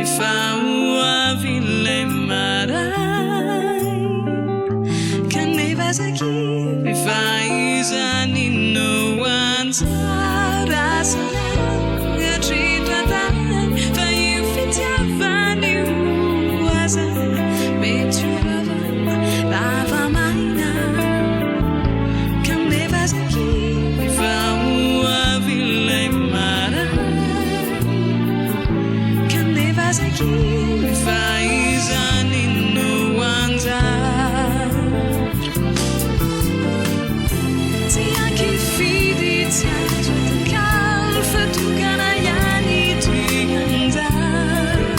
Faua vilemarai Caneva zaki Faizani no Anjara Trita tan Fa you fit Yavani was a Betuava Lava Mina Caneva zaki Faua vilemarai Zaki faizani no Anjara Tia che fidi tia tutta calfa tu canaiani tu Anjara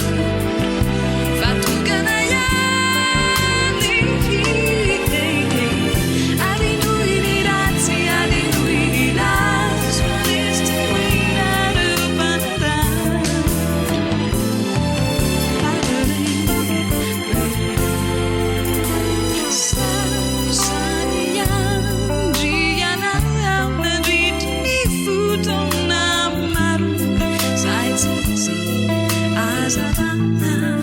Fa tu canaiani Ali lui di razzi ali lui di razzi Svanisti guidare panada Azavana